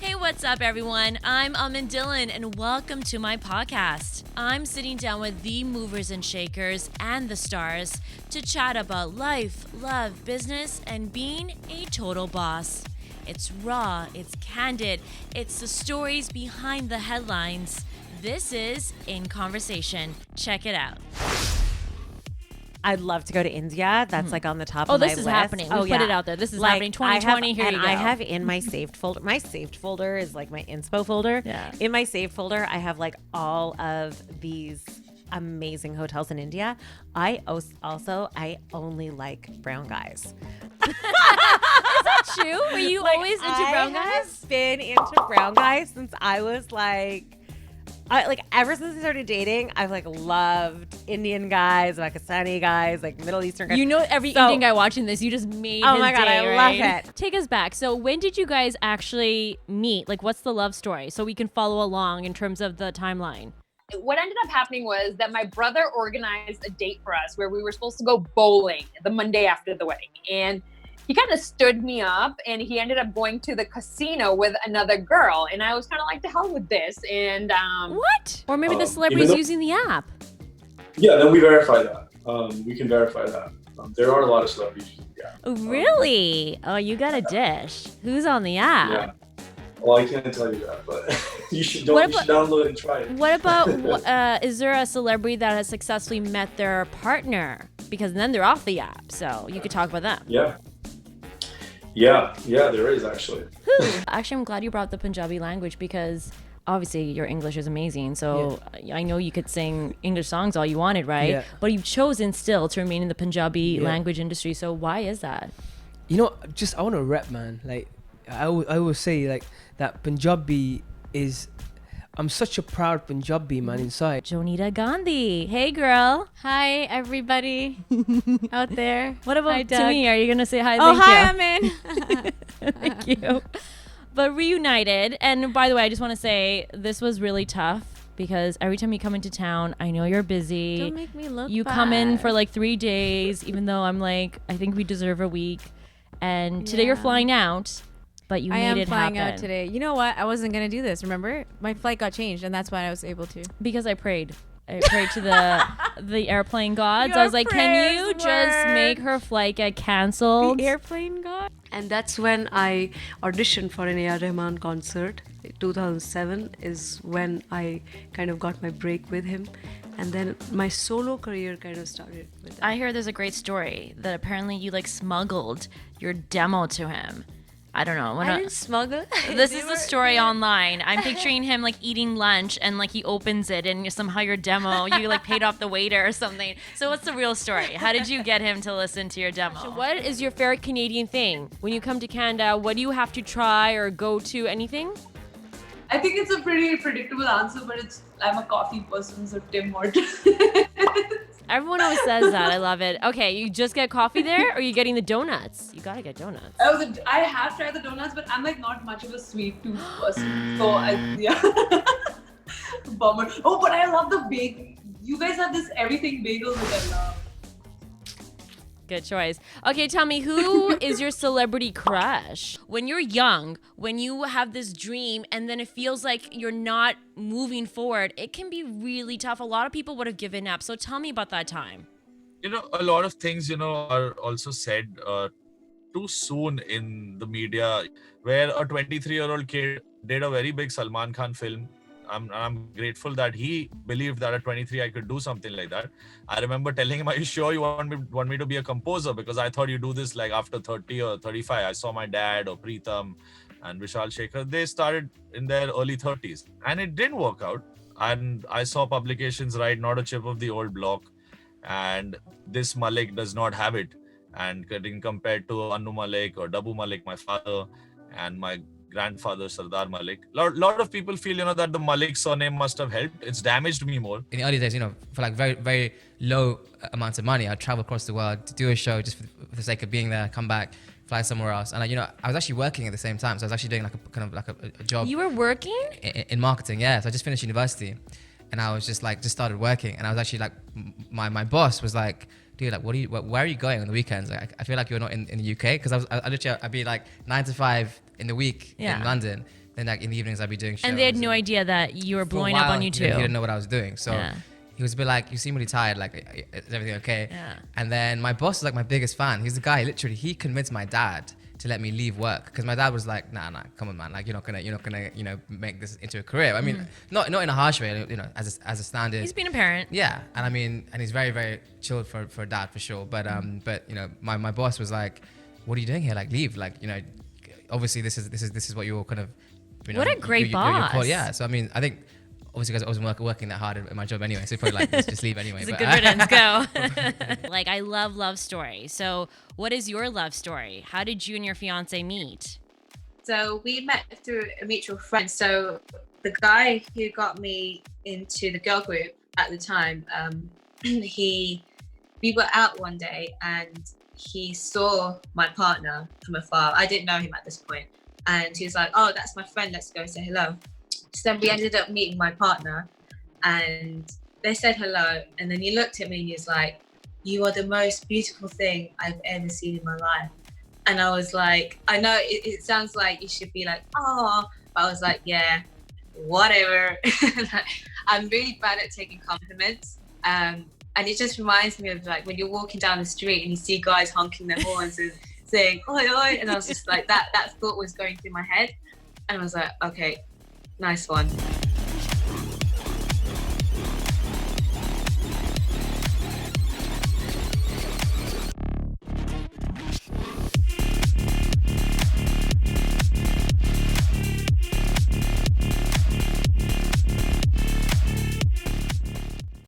Hey, what's up, everyone? I'm Amin Dhillon, and welcome to my podcast. I'm sitting down with the movers and shakers and the stars to chat about life, love, business, and being a total boss. It's raw, it's candid, it's the stories behind the headlines. This is In Conversation. Check it out. I'd love to go to India. That's like on the top of my list. Oh, this is happening. We put it out there. This is happening 2020. Here you go. I have in my saved folder. My saved folder is like my inspo folder. Yeah. In my saved folder, I have like all of these amazing hotels in India. I only like brown guys. Is that true? Were you always into brown guys? I have been into brown guys since I was ever since I started dating, I've loved Indian guys, Pakistani guys, Middle Eastern guys. You know, every Indian guy watching this, you just made oh his my God, day, I right? love it. Take us back. So when did you guys actually meet? What's the love story? So we can follow along in terms of the timeline. What ended up happening was that my brother organized a date for us where we were supposed to go bowling the Monday after the wedding. And he kind of stood me up and he ended up going to the casino with another girl. And I was kind of like, to hell with this. And what? Or maybe the celebrity's using the app. Yeah, then we verify that. We can verify that. There are a lot of celebrities using the app. Really? Oh, you got a dish. Who's on the app? Yeah. Well, I can't tell you that, but you should download it and try it. What about, is there a celebrity that has successfully met their partner? Because then they're off the app, so you could talk about them. Yeah, there is actually. Actually, I'm glad you brought the Punjabi language because obviously your English is amazing. So I know you could sing English songs all you wanted, right? Yeah. But you've chosen still to remain in the Punjabi language industry. So why is that? You know, I want to rap, man. I will say that Punjabi is. I'm such a proud Punjabi man inside. JONITA Gandhi. Hey, girl. Hi, everybody out there. What about hi, to Doug. me? Are you going to say hi? Oh, Thank hi, you. Amin. Thank you. But reunited. And by the way, I just want to say this was really tough because every time you come into town, I know you're busy. Don't make me look You bad. come in for 3 days, even though I'm I think we deserve a week. And today you're flying out. But you made it happen. I am flying out today. You know what? I wasn't going to do this, remember? My flight got changed, and that's why I was able to. Because I prayed. I prayed to the airplane gods. Your I was like, can you prayers just make her flight get canceled? The airplane god? And that's when I auditioned for an A.R. Rahman concert. 2007 is when I kind of got my break with him. And then my solo career kind of started with that. I hear there's a great story that apparently you smuggled your demo to him. I don't know. I didn't smuggle. This is the story online. I'm picturing him eating lunch and he opens it and somehow your demo, you paid off the waiter or something. So what's the real story? How did you get him to listen to your demo? So what is your favorite Canadian thing? When you come to Canada, what do you have to try or go to? Anything? I think it's a pretty predictable answer, but I'm a coffee person, so Tim Hortons. Everyone always says that. I love it. Okay, you just get coffee there, or are you getting the donuts? You gotta get donuts. I have tried the donuts, but I'm not much of a sweet tooth person. So bummer. Oh, but I love the bagel. You guys have this everything bagel which I love. Good choice. Okay, tell me, who is your celebrity crush? When you're young, when you have this dream and then it feels like you're not moving forward, it can be really tough. A lot of people would have given up. So tell me about that time. A lot of things, are also said too soon in the media, where a 23-year-old kid did a very big Salman Khan film. I'm grateful that he believed that at 23 I could do something like that. I remember telling him, are you sure you want me to be a composer? Because I thought you do this after 30 or 35. I saw my dad or Preetham and Vishal Shekhar. They started in their early 30s and it didn't work out. And I saw publications write, not a chip of the old block. And this Malik does not have it. And getting compared to Annu Malik or Dabu Malik, my father, and my grandfather Sardar Malik. Lot of people feel, that the Malik surname must have helped. It's damaged me more. In the early days, for very, very low amounts of money, I'd travel across the world to do a show just for the sake of being there, come back, fly somewhere else. And I was actually working at the same time. So I was actually doing a job. You were working? In marketing, yeah. So I just finished university and I was just started working. And I was actually my boss was like, dude, where are you going on the weekends? I feel like you're not in the UK. Because I'd be 9 to 5 in the week in London, Then like in the evenings I'd be doing shows. And they had no idea that you were For a blowing up while, on you too. He didn't know what I was doing. So Yeah. he was a bit like, you seem really tired, like, is everything okay? Yeah. And then my boss is like my biggest fan. He's the guy, literally, he convinced my dad to let me leave work. Because my dad was like, nah, come on, man. Like, you're not gonna, you know, make this into a career. I mean, not in a harsh way, you know, as a standard. He's being a parent. Yeah, and I mean, and he's very, very chilled for a dad for sure. But you know, my boss was like, what are you doing here? Like, leave. Like, you know, obviously this is what you're kind of, you know, What a great boss. yeah. So I mean, I think obviously because I wasn't working that hard at my job anyway, so probably like just leave anyway. It's a good riddance. Go. Like, I love love stories. So what is your love story? How did you and your fiance meet? So we met through a mutual friend. So the guy who got me into the girl group at the time, we were out one day and he saw my partner from afar. I didn't know him at this point. And he was like, oh, that's my friend, let's go say hello. So then we ended up meeting my partner and they said hello. And then he looked at me and he was like, you are the most beautiful thing I've ever seen in my life. And I was like, I know it sounds like you should be like, oh, but I was like, yeah, whatever. I'm really bad at taking compliments. And it just reminds me of like when you're walking down the street and you see guys honking their horns and saying, oi, oi. And I was just like, that thought was going through my head. And I was like, okay, nice one.